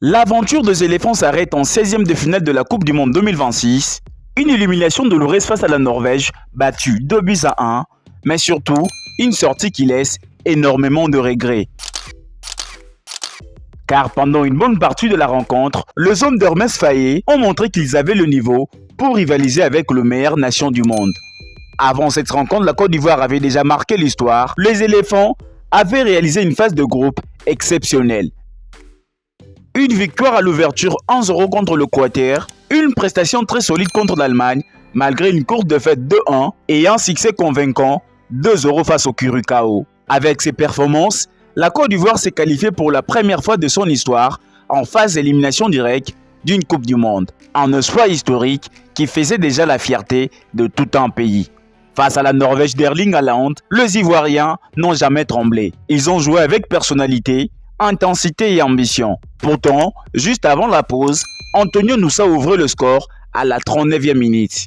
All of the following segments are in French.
L'aventure des éléphants s'arrête en 16e de finale de la Coupe du Monde 2026. Une élimination douloureuse face à la Norvège, battue 2-1, mais surtout une sortie qui laisse énormément de regrets. Car pendant une bonne partie de la rencontre, les hommes d'Hermès Faé ont montré qu'ils avaient le niveau pour rivaliser avec les meilleures nations du monde. Avant cette rencontre, la Côte d'Ivoire avait déjà marqué l'histoire. Les éléphants avaient réalisé une phase de groupe exceptionnelle. Une victoire à l'ouverture 1-0 contre le Quater, une prestation très solide contre l'Allemagne, malgré une courte défaite 2-1 et un succès convaincant 2-0 face au Curacao. Avec ces performances, la Côte d'Ivoire s'est qualifiée pour la première fois de son histoire en phase d'élimination directe d'une Coupe du Monde. Un exploit historique qui faisait déjà la fierté de tout un pays. Face à la Norvège d'Erling Haaland, les Ivoiriens n'ont jamais tremblé. Ils ont joué avec personnalité, intensité et ambition. Pourtant, juste avant la pause, Antonio Nusa ouvrait le score à la 39e minute.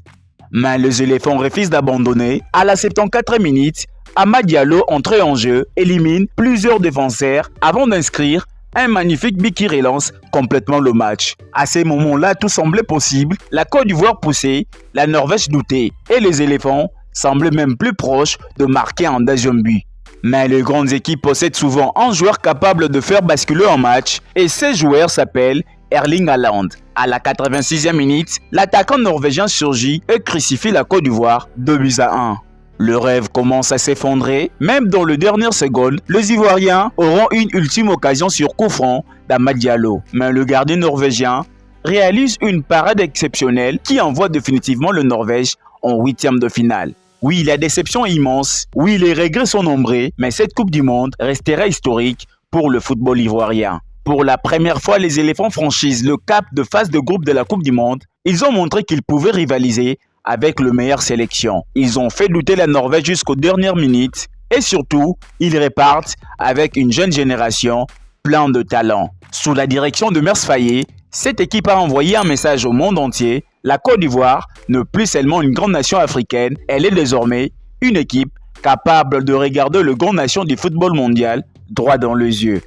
Mais les éléphants refusent d'abandonner. À la 74e minute, Amad Diallo, entré en jeu, élimine plusieurs défenseurs avant d'inscrire un magnifique but qui relance complètement le match. À ces moments-là, tout semblait possible. La Côte d'Ivoire poussait, la Norvège doutait et les éléphants semblaient même plus proches de marquer un deuxième but. Mais les grandes équipes possèdent souvent un joueur capable de faire basculer un match et ce joueur s'appelle Erling Haaland. À la 86e minute, l'attaquant norvégien surgit et crucifie la Côte d'Ivoire 2-1. Le rêve commence à s'effondrer. Même dans les dernières secondes, les Ivoiriens auront une ultime occasion sur coup franc d'Amad Diallo. Mais le gardien norvégien réalise une parade exceptionnelle qui envoie définitivement le Norvège en 8e de finale. Oui, la déception est immense, oui, les regrets sont nombreux, mais cette Coupe du Monde restera historique pour le football ivoirien. Pour la première fois, les éléphants franchissent le cap de phase de groupe de la Coupe du Monde. Ils ont montré qu'ils pouvaient rivaliser avec les meilleures sélections. Ils ont fait douter la Norvège jusqu'aux dernières minutes et surtout, ils repartent avec une jeune génération plein de talent. Sous la direction de Mers Faye, cette équipe a envoyé un message au monde entier. La Côte d'Ivoire n'est plus seulement une grande nation africaine, elle est désormin une équipe capable de regarder les grandes nations du football mondial droit dans les yeux.